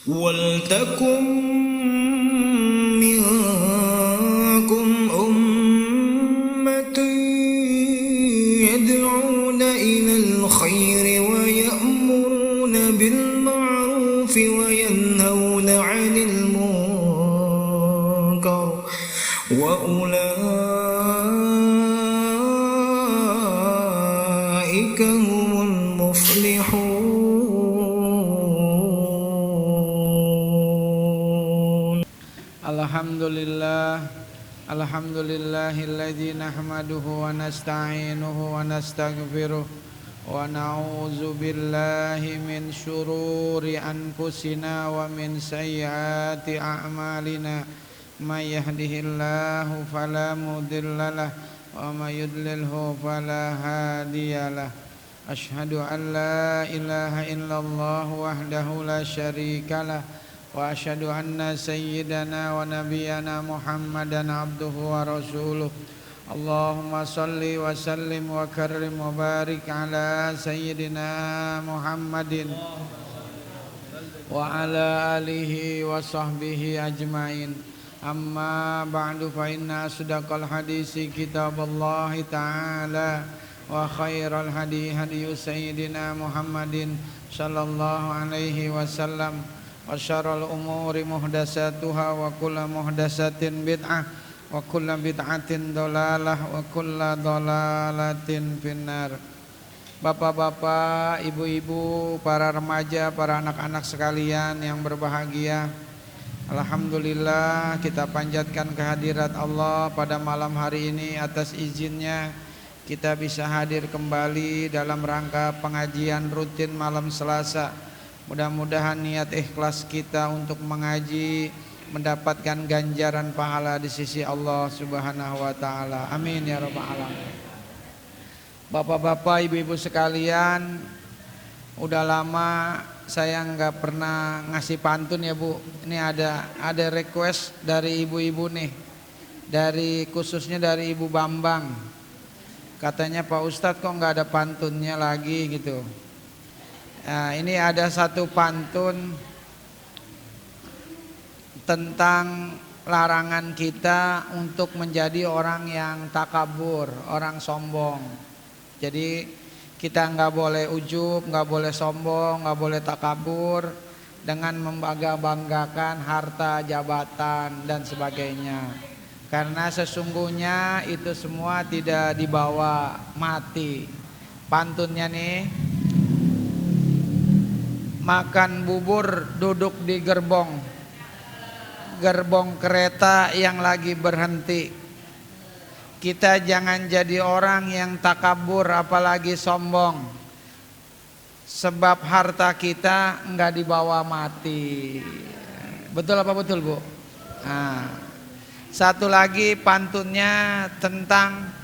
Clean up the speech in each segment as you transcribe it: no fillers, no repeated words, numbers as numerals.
Waltakum minkum ummatun yad'una ilal khairi wa ya'muruna bil ma'rufi wa yanhauna 'anil munkar wa ulaika humul muflihun. Alhamdulillahilladzi nahmaduhu wa nasta'inuhu wa nastaghfiruh wa na'udzu billahi min syururi anfusina wa min sayyiati a'malina may yahdihillahu fala mudhillalah wa may yudlilhu fala hadiyalah. Asyhadu an la ilaha illallah wahdahu la syarikalah wa asyhadu anna sayyidana wa nabiyyana Muhammadan abduhu wa rasuluh. Allahumma salli wa sallim wa karrim wa barik ala sayyidina Muhammadin wa ala alihi wa sahbihi ajmain. Amma ba'du, fa inna asdaqal hadisi kitaballahi ta'ala wa khairal hadi hadi sayyidina Muhammadin sallallahu alaihi wasallam. Wa syarrul umuri muhdatsatuha wa kullu muhdatsatin bid'ah wa kullu bid'atin dhalalah wa kullu dhalalatin finnar. Bapak-bapak, ibu-ibu, para remaja, para anak-anak sekalian yang berbahagia, alhamdulillah kita panjatkan kehadirat Allah pada malam hari ini. Atas izinnya kita bisa hadir kembali dalam rangka pengajian rutin malam Selasa. Mudah-mudahan niat ikhlas kita untuk mengaji mendapatkan ganjaran pahala di sisi Allah Subhanahu wa taala. Amin ya rabbal alamin. Bapak-bapak, ibu-ibu sekalian, udah lama saya nggak pernah ngasih pantun ya Bu. Ini ada request dari ibu-ibu nih. Khususnya dari Ibu Bambang. Katanya Pak Ustadz kok nggak ada pantunnya lagi gitu. Nah, ini ada satu pantun tentang larangan kita untuk menjadi orang yang takabur, orang sombong. Jadi kita nggak boleh ujub, nggak boleh sombong, nggak boleh takabur dengan membangga-banggakan harta, jabatan dan sebagainya. Karena sesungguhnya itu semua tidak dibawa mati. Pantunnya nih, makan bubur duduk di gerbong kereta yang lagi berhenti. Kita jangan jadi orang yang takabur apalagi sombong, sebab harta kita enggak dibawa mati. Betul apa betul Bu? Nah, satu lagi pantunnya tentang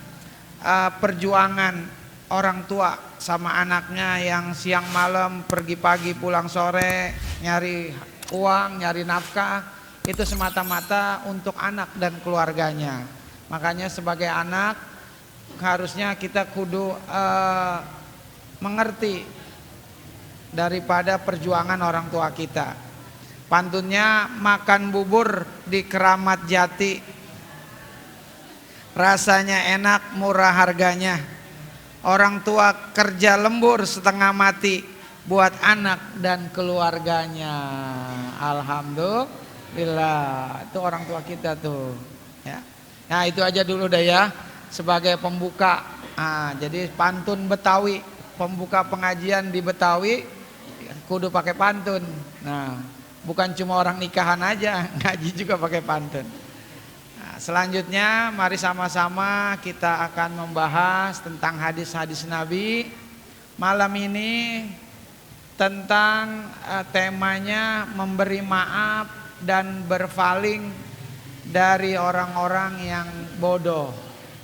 perjuangan orang tua sama anaknya yang siang malam pergi pagi pulang sore nyari uang, nyari nafkah, itu semata-mata untuk anak dan keluarganya. Makanya sebagai anak harusnya kita kudu mengerti daripada perjuangan orang tua kita. Pantunnya, makan bubur di Keramat Jati rasanya enak, murah harganya. Orang tua kerja lembur setengah mati buat anak dan keluarganya. Alhamdulillah, itu orang tua kita tuh ya. Nah itu aja dulu deh ya sebagai pembuka. Nah, jadi pantun Betawi, pembuka pengajian di Betawi kudu pakai pantun. Nah, bukan cuma orang nikahan aja, ngaji juga pakai pantun. Selanjutnya mari sama-sama kita akan membahas tentang hadis-hadis Nabi. Malam ini tentang temanya memberi maaf dan berpaling dari orang-orang yang bodoh.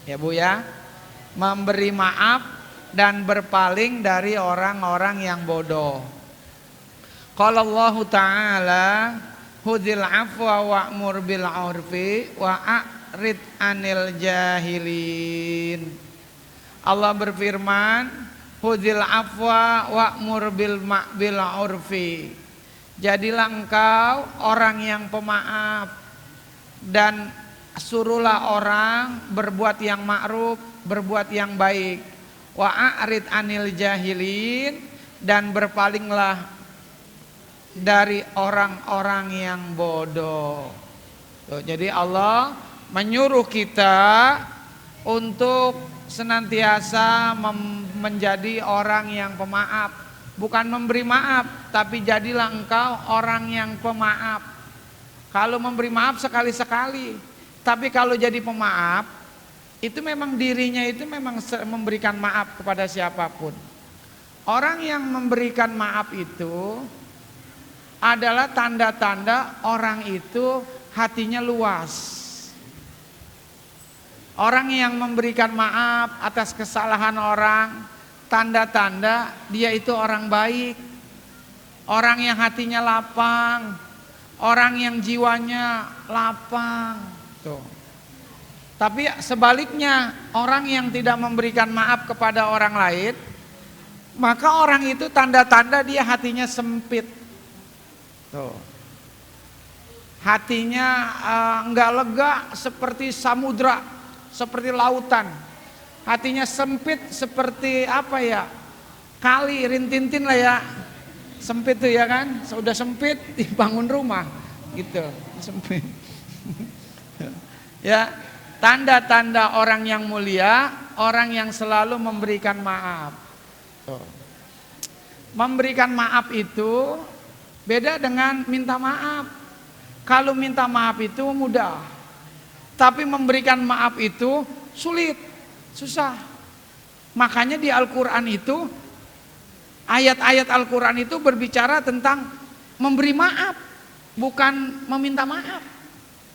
Ya Bu ya, memberi maaf dan berpaling dari orang-orang yang bodoh. Qala Allah Ta'ala, hudil afwa wa'mur bil 'urfi wa a'rid 'anil jahilin. Allah berfirman, "Hudil afwa wa'mur bil urfi." Jadilah engkau orang yang pemaaf dan suruhlah orang berbuat yang ma'ruf, berbuat yang baik. Wa a'rid anil jahilin, dan berpalinglah dari orang-orang yang bodoh. Tuh, jadi Allah menyuruh kita untuk senantiasa menjadi orang yang pemaaf, bukan memberi maaf, tapi jadilah engkau orang yang pemaaf. Kalau memberi maaf sekali-sekali, tapi kalau jadi pemaaf, itu memang dirinya itu memang memberikan maaf kepada siapapun. Orang yang memberikan maaf itu adalah tanda-tanda orang itu hatinya luas. Orang yang memberikan maaf atas kesalahan orang, tanda-tanda dia itu orang baik. Orang yang hatinya lapang, orang yang jiwanya lapang. Tuh. Tapi sebaliknya, orang yang tidak memberikan maaf kepada orang lain, maka orang itu tanda-tanda dia hatinya sempit. Tuh. Hatinya enggak lega seperti samudra, seperti lautan. Hatinya sempit seperti apa ya? Kali rintintin lah ya. Sempit tuh ya kan? Sudah sempit dibangun rumah gitu. Sempit. Ya, tanda-tanda orang yang mulia, orang yang selalu memberikan maaf. Tuh. Memberikan maaf itu beda dengan minta maaf. Kalau minta maaf itu mudah, tapi memberikan maaf itu sulit, susah. Makanya di Al-Quran itu, ayat-ayat Al-Quran itu berbicara tentang memberi maaf, bukan meminta maaf.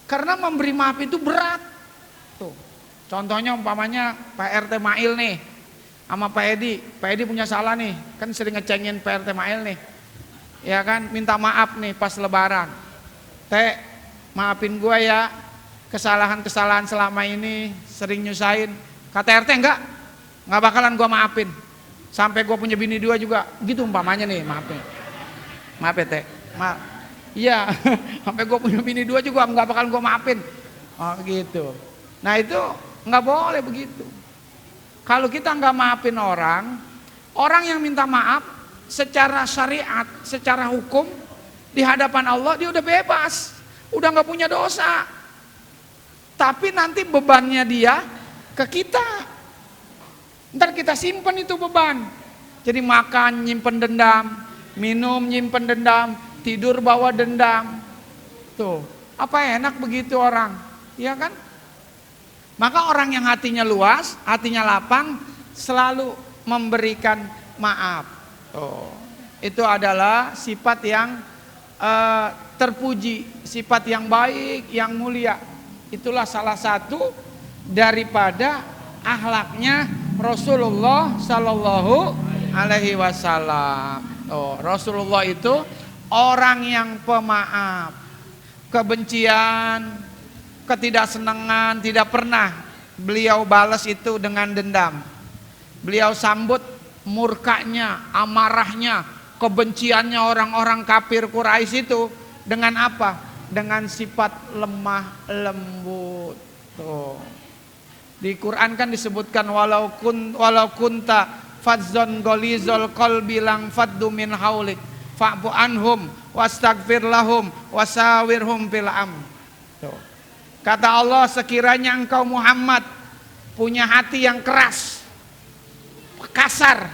Karena memberi maaf itu berat. Tuh. Contohnya umpamanya Pak RT Mail nih sama Pak Edi punya salah nih, kan sering ngecengin Pak RT Mail nih. Ya kan, minta maaf nih pas lebaran. Teh, maafin gua ya, kesalahan-kesalahan selama ini sering nyusahin. Kata RT enggak bakalan gua maafin. Sampai gua punya bini 2 juga, gitu umpamanya nih, maafin. Maaf ya Teh, maaf. Iya, sampai gua punya bini 2 juga enggak bakalan gua maafin. Oh gitu. Nah itu enggak boleh begitu. Kalau kita enggak maafin orang yang minta maaf secara syariat, secara hukum di hadapan Allah dia udah bebas, udah enggak punya dosa. Tapi nanti bebannya dia ke kita. Ntar kita simpen itu beban. Jadi makan nyimpen dendam, minum nyimpen dendam, tidur bawa dendam. Tuh, apa enak begitu orang, iya kan? Maka orang yang hatinya luas, hatinya lapang, selalu memberikan maaf. Tuh, itu adalah sifat yang terpuji, sifat yang baik, yang mulia. Itulah salah satu daripada akhlaknya Rasulullah Sallallahu Alaihi Wasallam. Rasulullah itu orang yang pemaaf. Kebencian, ketidaksenangan tidak pernah beliau balas itu dengan dendam. Beliau sambut murkanya, amarahnya, kebenciannya orang-orang kafir Quraisy itu dengan apa? Dengan sifat lemah lembut. Tuh. Di Quran kan disebutkan walau kunta fadzon golizol qalbi lang faddu min haulik fa'fu anhum wastaghfir lahum wasawirhum fil am. Tuh. Kata Allah, sekiranya engkau Muhammad punya hati yang keras, kasar,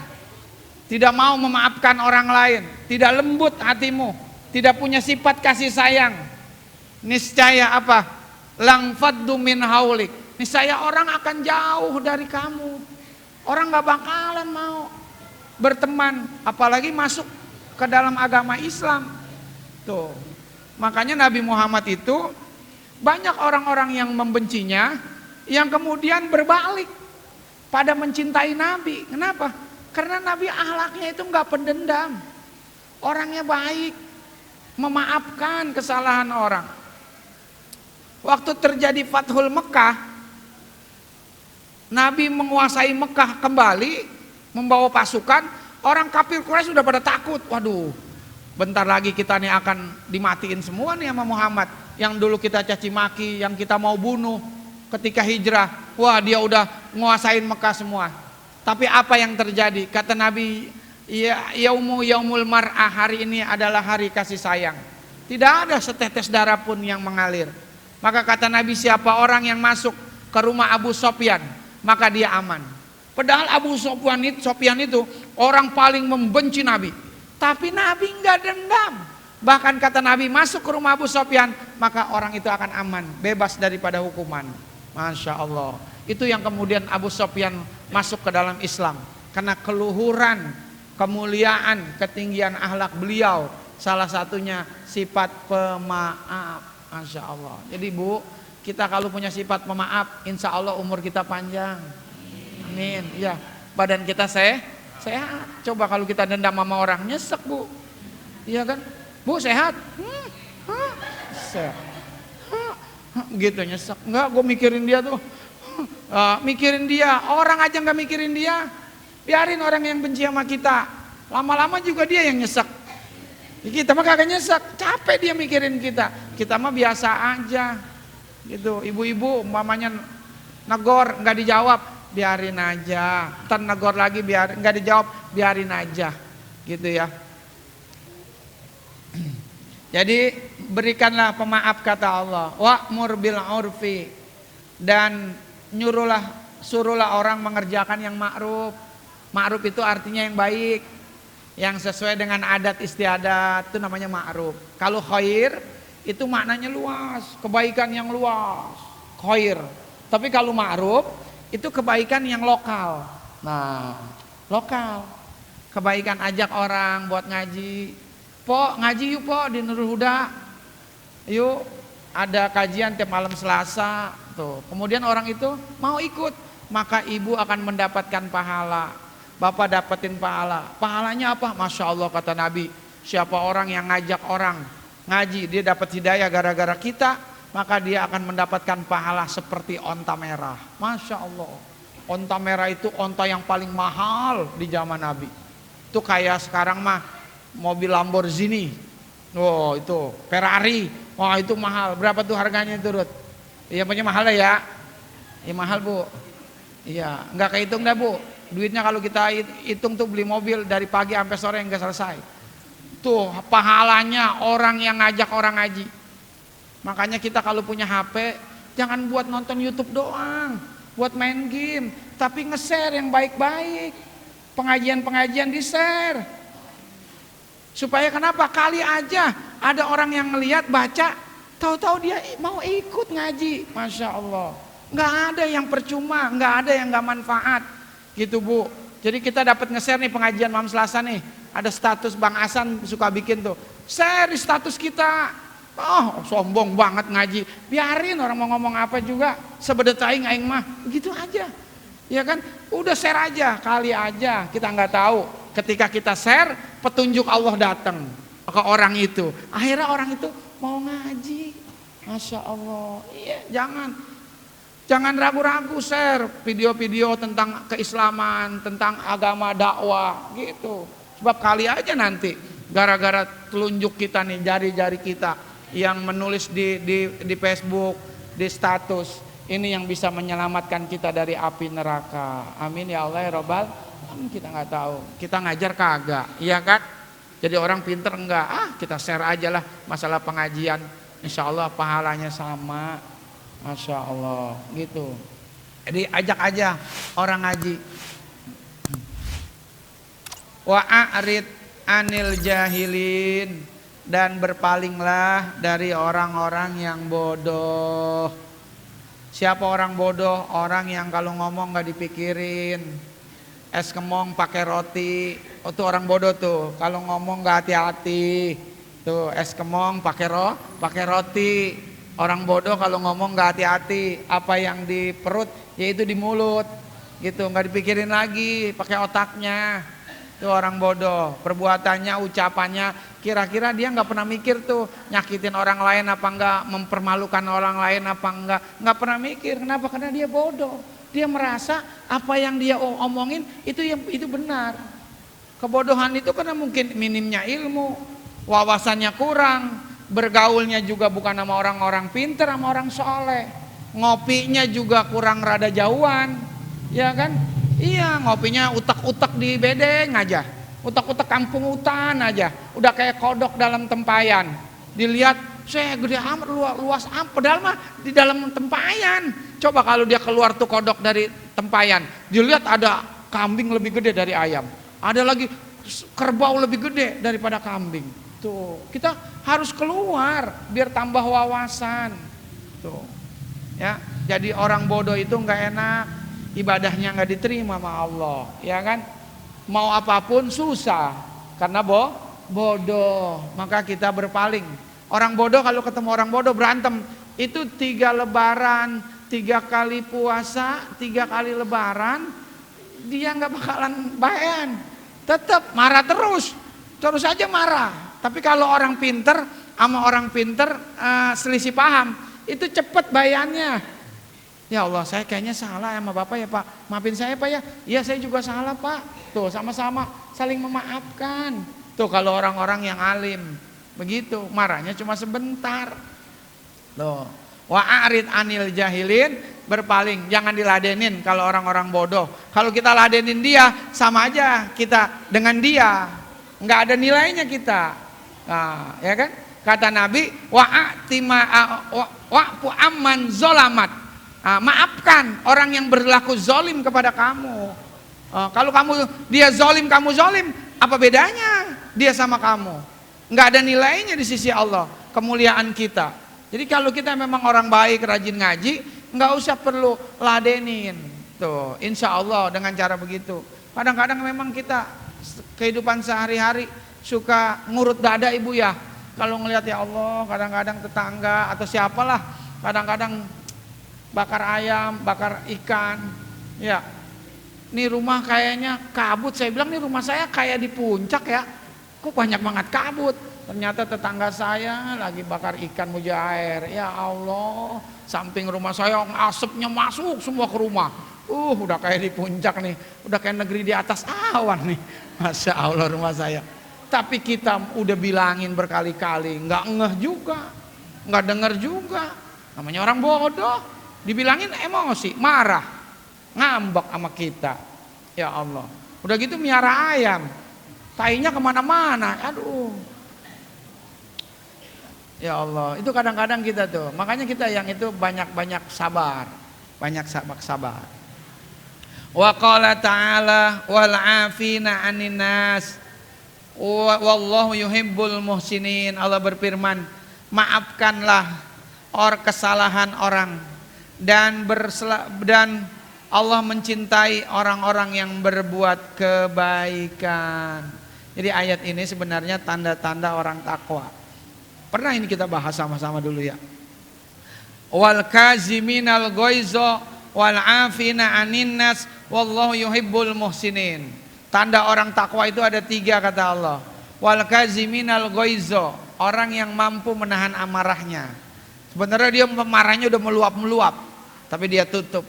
tidak mau memaafkan orang lain, tidak lembut hatimu, tidak punya sifat kasih sayang, niscaya apa? Lang faddu min haulik. Niscaya orang akan jauh dari kamu. Orang gak bakalan mau berteman, apalagi masuk ke dalam agama Islam. Tuh. Makanya Nabi Muhammad itu banyak orang-orang yang membencinya, yang kemudian berbalik pada mencintai Nabi. Kenapa? Karena Nabi akhlaknya itu gak pendendam. Orangnya baik, memaafkan kesalahan orang. Waktu terjadi Fathul Mekah, Nabi menguasai Mekah kembali, membawa pasukan, orang kafir Quraisy sudah pada takut. Waduh, bentar lagi kita nih akan dimatiin semua nih sama Muhammad. Yang dulu kita caci maki, yang kita mau bunuh ketika hijrah. Wah, dia udah nguasain Mekah semua. Tapi apa yang terjadi? Kata Nabi, ya, yaumul mar'ah, hari ini adalah hari kasih sayang. Tidak ada setetes darah pun yang mengalir. Maka kata Nabi, siapa orang yang masuk ke rumah Abu Sofyan, maka dia aman. Padahal Abu Sofyan itu orang paling membenci Nabi. Tapi Nabi enggak dendam. Bahkan kata Nabi, masuk ke rumah Abu Sofyan, maka orang itu akan aman, bebas daripada hukuman. Masya Allah. Itu yang kemudian Abu Sofyan masuk ke dalam Islam. Karena keluhuran, kemuliaan, ketinggian akhlak beliau. Salah satunya sifat pemaaf. Masya Allah. Jadi Bu, kita kalau punya sifat pemaaf, insya Allah umur kita panjang. Amin. Ya, badan kita sehat. Coba kalau kita dendam sama orang, nyesek Bu. Iya kan? Bu sehat? Sehat. Gitu nyesek. Enggak, gue mikirin dia tuh. Mikirin dia. Orang aja nggak mikirin dia. Biarin orang yang benci sama kita. Lama-lama juga dia yang nyesek. Kita mah kagak nyesek. Capek dia mikirin kita. Kita mah biasa aja. Gitu. Ibu-ibu umpamanya negor nggak dijawab, biarin aja. Ntar negor lagi, biarin, nggak dijawab, biarin aja. Gitu ya. Jadi berikanlah pemaaf kata Allah. Wa'mur bil urfi, dan suruhlah orang mengerjakan yang ma'ruf. Ma'ruf itu artinya yang baik, yang sesuai dengan adat istiadat, itu namanya ma'ruf. Kalau khair itu maknanya luas, kebaikan yang luas, khair. Tapi kalau ma'ruf itu kebaikan yang lokal. Nah, lokal. Kebaikan ajak orang buat ngaji. Po, ngaji yuk po di Nurul Huda. Yuk, ada kajian tiap malam Selasa. Tuh. Kemudian orang itu mau ikut, maka ibu akan mendapatkan pahala. Bapak dapetin pahala. Pahalanya apa? Masya Allah kata Nabi. Siapa orang yang ngajak orang ngaji, dia dapat hidayah gara-gara kita, maka dia akan mendapatkan pahala seperti onta merah. Masya Allah. Onta merah itu onta yang paling mahal di zaman Nabi. Itu kayak sekarang mah mobil Lamborghini. Oh itu Ferrari. Wah itu mahal. Berapa tuh harganya itu Ruth? Iya punya mahal ya. Iya mahal Bu. Iya nggak kehitung dah Bu. Duitnya kalau kita hitung tuh beli mobil dari pagi sampai sore nggak selesai. Tuh pahalanya orang yang ngajak orang ngaji. Makanya kita kalau punya HP jangan buat nonton YouTube doang, buat main game, tapi nge-share yang baik-baik. Pengajian-pengajian di-share. Supaya kenapa? Kali aja ada orang yang ngelihat baca, tahu-tahu dia mau ikut ngaji. Masya Allah. Nggak ada yang percuma, nggak ada yang nggak manfaat. Gitu Bu. Jadi kita dapat nge-share nih pengajian malam Selasa nih. Ada status Bang Hasan suka bikin tuh. Share di status kita. Oh sombong banget ngaji. Biarin orang mau ngomong apa juga. Sebedet aing mah. Gitu aja. Ya kan? Udah share aja. Kali aja. Kita nggak tahu. Ketika kita share, petunjuk Allah datang ke orang itu. Akhirnya orang itu mau ngaji. Masya Allah. Iya, jangan ragu-ragu share video-video tentang keislaman, tentang agama dakwah gitu. Sebab kali aja nanti gara-gara telunjuk kita nih, jari-jari kita yang menulis di Facebook, di status, ini yang bisa menyelamatkan kita dari api neraka. Amin ya Allah ya Rabbal. Kita nggak tahu, kita ngajar kagak, iya kan? Jadi orang pinter enggak, kita share aja lah masalah pengajian, insya Allah pahalanya sama, masya Allah, gitu. Jadi ajak aja orang ngaji. Wa'arid anil jahilin, dan berpalinglah dari orang-orang yang bodoh. Siapa orang bodoh? Orang yang kalau ngomong nggak dipikirin. Es kemong pakai roti, oh tuh orang bodoh tuh. Kalau ngomong nggak hati-hati, tuh es kemong pakai roti. Orang bodoh kalau ngomong nggak hati-hati, apa yang di perut, yaitu di mulut, gitu. Nggak dipikirin lagi, pakai otaknya. Tuh orang bodoh. Perbuatannya, ucapannya, kira-kira dia nggak pernah mikir tuh nyakitin orang lain apa enggak, mempermalukan orang lain apa enggak pernah mikir. Kenapa? Karena dia bodoh. Dia merasa apa yang dia omongin itu benar. Kebodohan itu karena mungkin minimnya ilmu, wawasannya kurang, bergaulnya juga bukan sama orang-orang pinter, sama orang soleh, ngopinya juga kurang rada jauhan, ya kan? Iya, ngopinya utak-utak di bedeng aja, utak-utak kampung hutan aja, udah kayak kodok dalam tempayan. Dilihat, saya gede amat, luas amat, padahal mah di dalam tempayan. Coba kalau dia keluar tuh kodok dari tempayan, dilihat ada kambing lebih gede dari ayam, ada lagi kerbau lebih gede daripada kambing. Tuh, kita harus keluar biar tambah wawasan. Tuh, ya. Jadi orang bodoh itu nggak enak, ibadahnya nggak diterima sama Allah, ya kan? Mau apapun susah karena bodoh. Maka kita berpaling. Orang bodoh kalau ketemu orang bodoh berantem. Itu 3 lebaran, 3 kali puasa, 3 kali lebaran, dia nggak bakalan bayan. Tetap marah terus aja marah. Tapi kalau orang pinter sama orang pinter selisih paham, itu cepet bayannya. Ya Allah, saya kayaknya salah sama Bapak ya Pak, maafin saya Pak ya. Iya saya juga salah Pak. Tuh sama-sama saling memaafkan. Tuh kalau orang-orang yang alim begitu, marahnya cuma sebentar. Loh, wa'arid anil jahilin, berpaling, jangan diladenin kalau orang-orang bodoh. Kalau kita ladenin dia, sama aja kita dengan dia, nggak ada nilainya kita. Nah, ya kan? Kata Nabi, wa'fu amman zolamat. Maafkan orang yang berlaku zolim kepada kamu. Kalau dia zolim, kamu zolim, apa bedanya dia sama kamu? Nggak ada nilainya di sisi Allah, kemuliaan kita. Jadi kalau kita memang orang baik, rajin ngaji, nggak usah perlu ladenin. Tuh, insya Allah dengan cara begitu. Kadang-kadang memang kita kehidupan sehari-hari suka ngurut dada ibu ya. Kalau ngelihat ya Allah, kadang-kadang tetangga atau siapalah, kadang-kadang bakar ayam, bakar ikan. Ya, nih rumah kayaknya kabut. Saya bilang nih rumah saya kayak di puncak ya. Kok banyak banget kabut. Ternyata tetangga saya lagi bakar ikan mujair. Ya Allah, samping rumah saya asapnya masuk semua ke rumah. Udah kayak di puncak nih, udah kayak negeri di atas awan nih. Masya Allah rumah saya. Tapi kita udah bilangin berkali-kali, nggak ngeh juga, nggak denger juga. Namanya orang bodoh, dibilangin emosi, marah, ngambek sama kita. Ya Allah, udah gitu miara ayam, tainya kemana-mana, aduh. Ya Allah, itu kadang-kadang kita tuh, makanya kita yang itu banyak-banyak sabar, banyak sabar. Wa qala ta'ala wal 'afina 'anil nas wallahu yuhibbul muhsinin. Allah berfirman, maafkanlah kesalahan orang dan Allah mencintai orang-orang yang berbuat kebaikan. Jadi ayat ini sebenarnya tanda-tanda orang takwa. Pernah ini kita bahas sama-sama dulu ya. Wal kaziminal ghaiza wal 'afina 'anin nas wallahu yuhibbul muhsinin. Tanda orang takwa itu ada 3 kata Allah. Wal kaziminal ghaiza, orang yang mampu menahan amarahnya. Sebenarnya dia marahnya udah meluap-meluap, tapi dia tutup.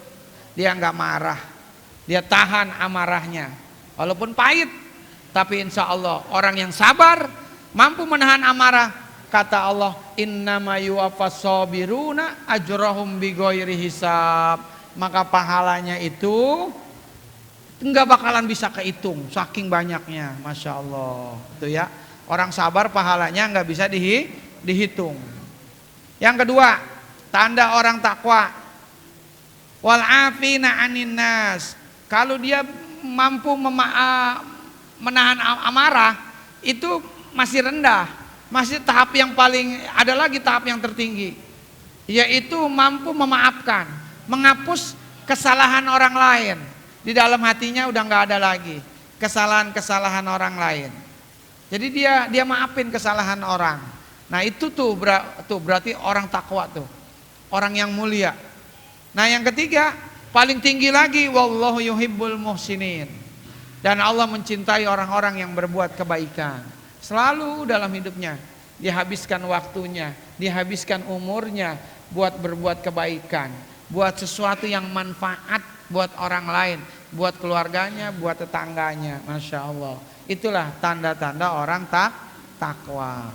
Dia enggak marah. Dia tahan amarahnya. Walaupun pahit, tapi insya Allah orang yang sabar, mampu menahan amarah. Kata Allah, innama yuwaffas sabiruna ajrahum bighairi hisab. Maka pahalanya itu enggak bakalan bisa kehitung, saking banyaknya. Masya Allah. Itu ya, orang sabar pahalanya enggak bisa dihitung. Yang kedua, tanda orang takwa, wal 'afina 'anin nas. Kalau dia mampu menahan amarah, itu masih rendah. Masih tahap yang paling, ada lagi tahap yang tertinggi, yaitu mampu memaafkan, menghapus kesalahan orang lain. Di dalam hatinya udah nggak ada lagi kesalahan-kesalahan orang lain. Jadi dia maafin kesalahan orang. Nah itu tuh berarti orang takwa tuh, orang yang mulia. Nah yang ketiga, paling tinggi lagi, wallahu yuhibbul muhsinin. Dan Allah mencintai orang-orang yang berbuat kebaikan. Selalu dalam hidupnya dihabiskan waktunya, dihabiskan umurnya buat berbuat kebaikan, buat sesuatu yang manfaat buat orang lain, buat keluarganya, buat tetangganya. Masya Allah. Itulah tanda-tanda orang takwa.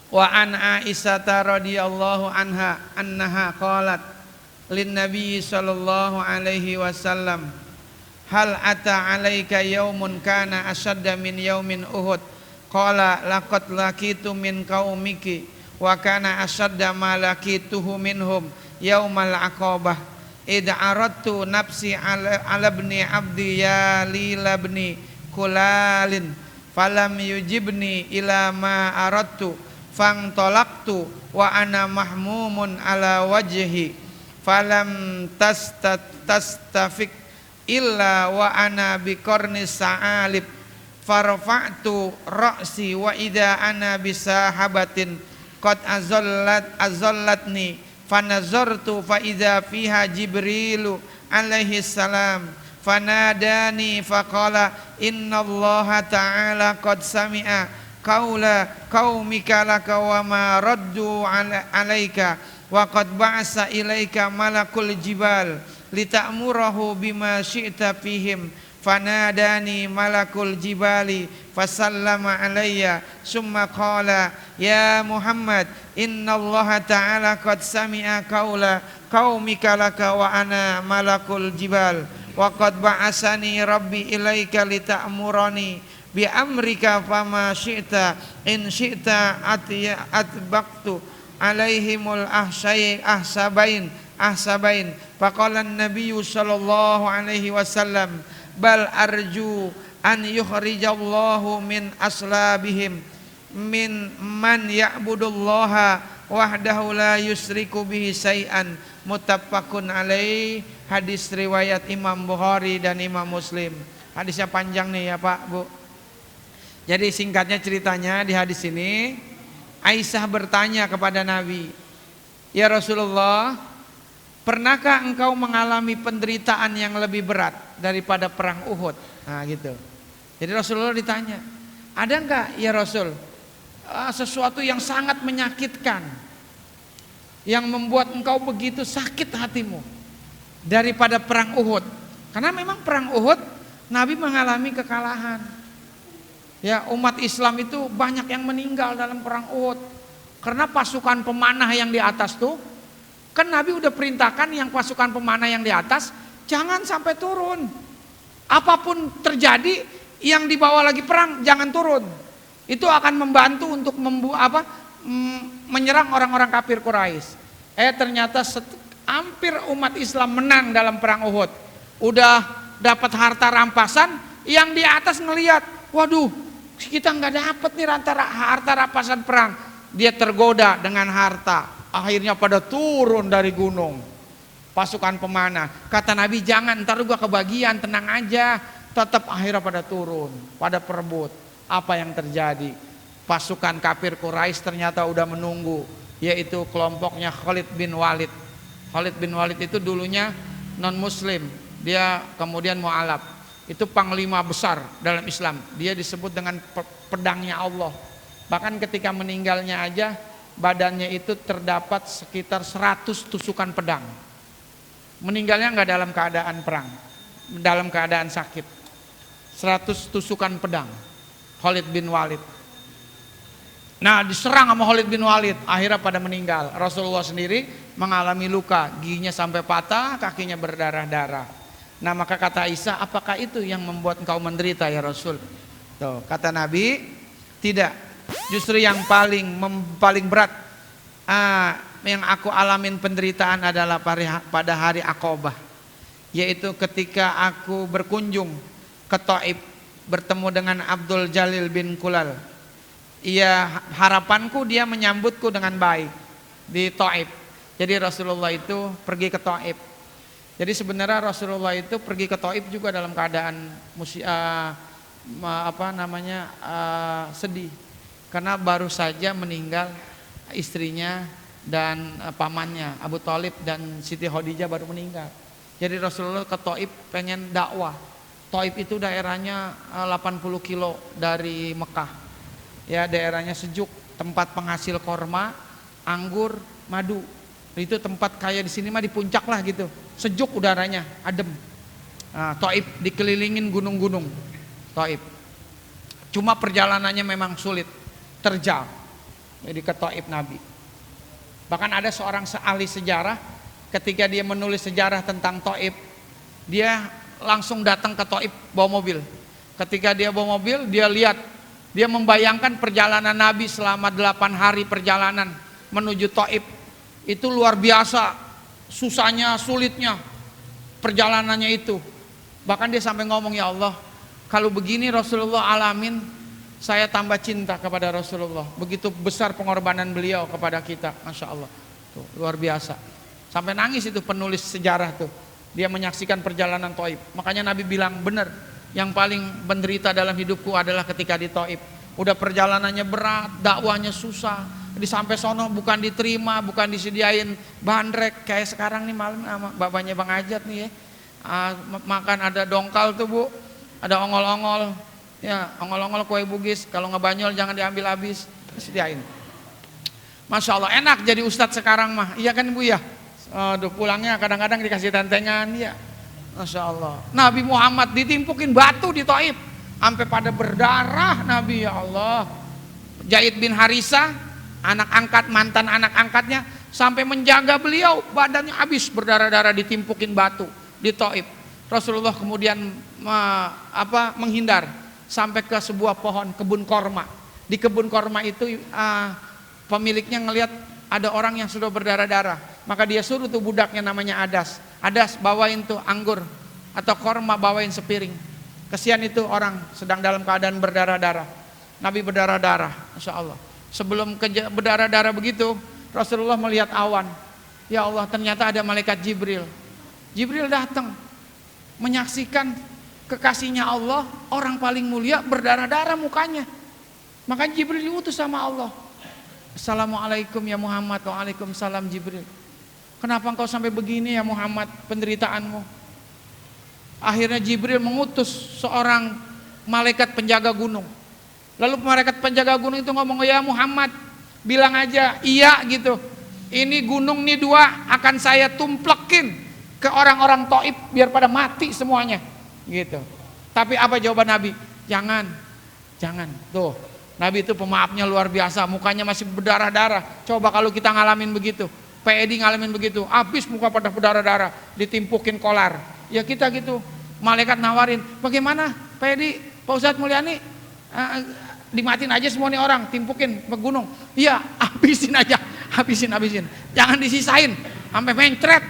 Wa an Aisyah radhiyallahu anha annaha qalat lin nabi sallallahu alaihi wasallam, hal ata alaika yaumun kana ashadda min yaumin Uhud? Qala laqad laqitu min qaumiki wa kana ashadda ma laqituhu minhum yaumal aqabah. Id aradtu nafsi ala ibni abdi ya lilabni kulalin falam yujibni ila ma aradtu fangtolaktu wa ana mahmumun ala wajhi falam tastafik illa wa ana biqarnis sa'alib farfa'tu ra'si wa idza ana bisahabatin qad azallatni fanazartu fa idza fiha jibrilu alaihi salam fanadani faqala innallaha ta'ala qad sami'a qaula qaumika laka wa ma raddu alaika wa qad ba'asa ilaika malakul jibal lita'murahu bima syi'ta fihim fanadani malakul jibali fasallama alayya summa qala ya Muhammad innallaha ta'ala qad sami'a qaula qaumika laka wa ana malakul jibal wa qad ba'asani rabbi ilaika lita'murani bi amrika fama syi'ta in syi'ta atbaqtu alaihimul ahsabain faqala an-nabiyyu sallallahu alaihi wasallam bal arju an yukhrijallahu min aslabihim min man ya'budullaha wahdahu la yusriku bihi syai'an. Muttafaqun alaih. Hadis riwayat Imam Bukhari dan Imam Muslim. Hadisnya panjang nih ya Pak Bu. Jadi singkatnya ceritanya di hadis ini, Aisyah bertanya kepada Nabi, ya Rasulullah, pernahkah engkau mengalami penderitaan yang lebih berat daripada perang Uhud? Nah gitu. Jadi Rasulullah ditanya, ada enggak ya Rasul sesuatu yang sangat menyakitkan, yang membuat engkau begitu sakit hatimu daripada perang Uhud? Karena memang perang Uhud Nabi mengalami kekalahan. Ya, umat Islam itu banyak yang meninggal dalam perang Uhud karena pasukan pemanah yang di atas tuh. Kan Nabi udah perintahkan yang pasukan pemanah yang di atas jangan sampai turun. Apapun terjadi yang dibawa lagi perang jangan turun. Itu akan membantu untuk menyerang orang-orang kafir Quraisy. Ternyata hampir umat Islam menang dalam perang Uhud. Udah dapat harta rampasan, yang di atas ngelihat, waduh, kita nggak dapat nih harta rampasan perang. Dia tergoda dengan harta. Akhirnya pada turun dari gunung pasukan pemanah. Kata Nabi, jangan, ntar gua kebagian, tenang aja. Tetap akhirnya pada turun, pada perebut. Apa yang terjadi? Pasukan kafir Quraisy ternyata udah menunggu, yaitu kelompoknya Khalid bin Walid. Khalid bin Walid itu dulunya non muslim, dia kemudian mu'alaf. Itu panglima besar dalam Islam. Dia disebut dengan pedangnya Allah. Bahkan ketika meninggalnya aja, badannya itu terdapat sekitar 100 tusukan pedang. Meninggalnya nggak dalam keadaan perang, dalam keadaan sakit. 100 tusukan pedang Khalid bin Walid. Nah, diserang sama Khalid bin Walid, akhirnya pada meninggal. Rasulullah sendiri mengalami luka, giginya sampai patah, kakinya berdarah-darah. Nah, maka kata Aisyah, apakah itu yang membuat engkau menderita ya Rasul? Tuh, kata Nabi, tidak. Justru yang paling berat yang aku alamin penderitaan adalah pada hari Aqabah, yaitu ketika aku berkunjung ke Thaif bertemu dengan Abdul Jalil bin Kulal. Harapanku dia menyambutku dengan baik di Thaif. Jadi Rasulullah itu pergi ke Thaif. Jadi sebenarnya Rasulullah itu pergi ke Thaif juga dalam keadaan sedih. Karena baru saja meninggal istrinya dan pamannya Abu Thalib dan Siti Khadijah baru meninggal. Jadi Rasulullah ke Thaif pengen dakwah. Thaif itu daerahnya 80 kilo dari Mekah. Ya, daerahnya sejuk, tempat penghasil korma, anggur, madu. Itu tempat kayak di sini mah di puncak lah gitu. Sejuk udaranya, adem. Nah, Thaif dikelilingin gunung-gunung. Thaif. Cuma perjalanannya memang sulit, terjal. Jadi ke Thaif Nabi. Bahkan ada seorang ahli sejarah, ketika dia menulis sejarah tentang Thaif, dia langsung datang ke Thaif bawa mobil. Ketika dia bawa mobil, dia lihat, dia membayangkan perjalanan Nabi selama 8 hari perjalanan menuju Thaif. Itu luar biasa, susahnya, sulitnya perjalanannya itu. Bahkan dia sampai ngomong, ya Allah, kalau begini Rasulullah alamin, saya tambah cinta kepada Rasulullah. Begitu besar pengorbanan beliau kepada kita, Masya Allah. Tuh, luar biasa. Sampai nangis itu penulis sejarah tuh. Dia menyaksikan perjalanan Thaif. Makanya Nabi bilang, benar, yang paling menderita dalam hidupku adalah ketika di Thaif. Udah perjalanannya berat, dakwahnya susah. Di sampai sono bukan diterima, bukan disediain bandrek kayak sekarang nih malam sama bapaknya Bang Ajat nih ya. Makan ada dongkal tuh Bu, ada ongol-ongol. Ya, ongol-ongol kue bugis, kalau ngebanyol jangan diambil habis, disediain. Masya Allah, enak jadi ustadz sekarang mah. Iya kan Bu ya? Aduh, pulangnya kadang-kadang dikasih tentengan ya. Masya Allah. Nabi Muhammad ditimpukin batu di Thaif sampai pada berdarah Nabi, ya Allah. Zaid bin Harisah, anak angkat, mantan anak angkatnya, sampai menjaga beliau, badannya habis berdarah-darah ditimpukin batu di Thaif. Rasulullah kemudian menghindar sampai ke sebuah pohon kebun korma. Di kebun korma itu pemiliknya ngelihat ada orang yang sudah berdarah-darah, maka dia suruh tuh budaknya namanya Adas. Adas, bawain tuh anggur atau korma, bawain sepiring. Kesian itu orang sedang dalam keadaan berdarah-darah. Nabi berdarah-darah, Masya Allah. Sebelum berdarah-darah begitu, Rasulullah melihat awan. Ya Allah, ternyata ada malaikat Jibril. Jibril datang menyaksikan kekasihnya Allah, orang paling mulia, berdarah-darah mukanya. Maka Jibril diutus sama Allah. Assalamualaikum ya Muhammad. Waalaikumsalam Jibril. Kenapa engkau sampai begini ya Muhammad penderitaanmu? Akhirnya Jibril mengutus seorang malaikat penjaga gunung. Lalu malaikat penjaga gunung itu ngomong, ya Muhammad, bilang aja iya gitu. Ini gunung nih 2 akan saya tumplekin ke orang-orang Thaif biar pada mati semuanya gitu. Tapi apa jawaban Nabi? Jangan. Tuh, Nabi itu pemaafnya luar biasa, mukanya masih berdarah-darah. Coba kalau kita ngalamin begitu, Edi ngalamin begitu, habis muka pada berdarah-darah, ditimpukin kolar. Ya kita gitu, malaikat nawarin, bagaimana Pak Edi, Pak Ustadz Mulyani, dimatiin aja semua nih orang, timpukin ke gunung. Iya, habisin aja, habisin. Jangan disisain sampai mencret.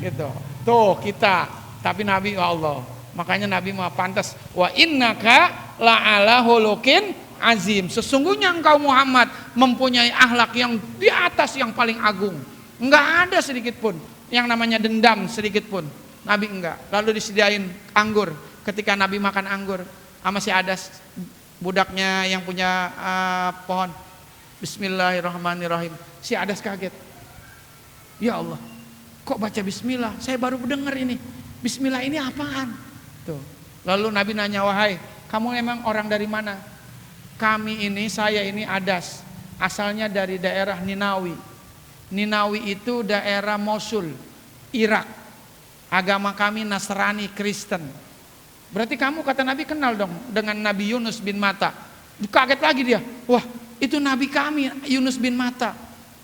Gitu. Tuh kita, tapi Nabi, ya Allah. Makanya Nabi mah pantas, wa innaka la'ala hulukin azim. Sesungguhnya engkau Muhammad mempunyai akhlak yang di atas yang paling agung. Enggak ada sedikit pun yang namanya dendam sedikit pun. Nabi enggak. Lalu disediain anggur. Ketika Nabi makan anggur sama si Adas, budaknya yang punya pohon, Bismillahirrahmanirrahim. Si Adas kaget. Ya Allah, kok baca Bismillah? Saya baru mendengar ini. Bismillah ini apaan? Tuh. Lalu Nabi nanya, wahai, kamu emang orang dari mana? Saya ini Adas, asalnya dari daerah Ninawi. Ninawi itu daerah Mosul, Irak. Agama kami Nasrani Kristen. Berarti kamu, kata Nabi, kenal dong dengan Nabi Yunus bin Matta. Kaget lagi dia. Wah, itu Nabi kami Yunus bin Matta.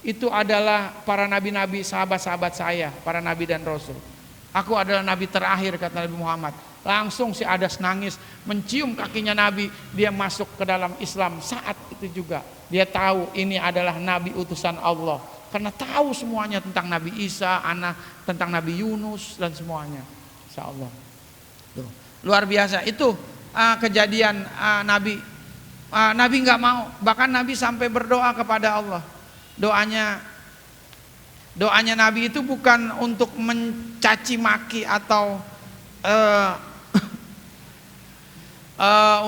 Itu adalah para nabi-nabi, sahabat-sahabat saya, para nabi dan rasul. Aku adalah nabi terakhir, kata Nabi Muhammad. Langsung si Adas nangis, mencium kakinya Nabi. Dia masuk ke dalam Islam saat itu juga. Dia tahu ini adalah nabi utusan Allah, karena tahu semuanya tentang Nabi Isa, tentang Nabi Yunus dan semuanya. Insyaallah. Tuh, luar biasa itu kejadian Nabi. Nabi nggak mau, bahkan Nabi sampai berdoa kepada Allah. Doanya Nabi itu bukan untuk mencaci maki atau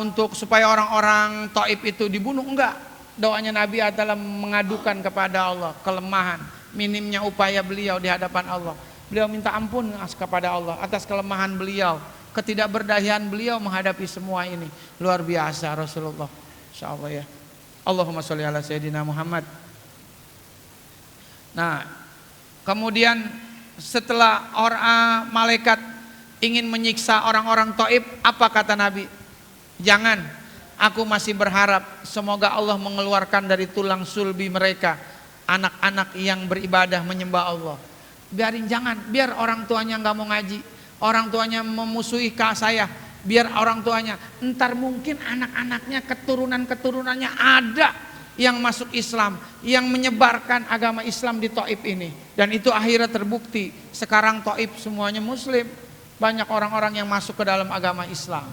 untuk supaya orang-orang Thaif itu dibunuh, enggak. Doanya Nabi adalah mengadukan kepada Allah kelemahan, minimnya upaya beliau di hadapan Allah. Beliau minta ampun kepada Allah atas kelemahan beliau, ketidakberdayahan beliau menghadapi semua ini. Luar biasa Rasulullah, insyaallah ya. Allahumma sholli ala sayyidina Muhammad. Nah, Kemudian setelah malaikat ingin menyiksa orang-orang Taif, apa kata Nabi? Jangan, aku masih berharap semoga Allah mengeluarkan dari tulang sulbi mereka anak-anak yang beribadah menyembah Allah. Biarin, jangan, biar orang tuanya nggak mau ngaji, orang tuanya memusuhi saya, biar orang tuanya, entar mungkin anak-anaknya keturunan-keturunannya ada yang masuk Islam, yang menyebarkan agama Islam di Taif ini. Dan itu akhirnya terbukti. Sekarang Taif semuanya Muslim, banyak orang-orang yang masuk ke dalam agama Islam.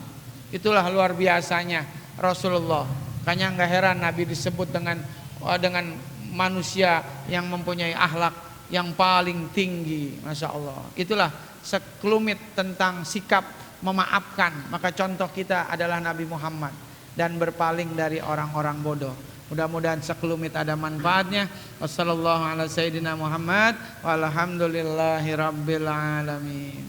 Itulah luar biasanya Rasulullah. Kayaknya nggak heran Nabi disebut dengan manusia yang mempunyai akhlak yang paling tinggi, masya Allah. Itulah sekelumit tentang sikap memaafkan. Maka contoh kita adalah Nabi Muhammad dan berpaling dari orang-orang bodoh. Mudah-mudahan sekelumit ada manfaatnya. Wassalamualaikum warahmatullahi wabarakatuh. Walhamdulillahi rabbil alamin.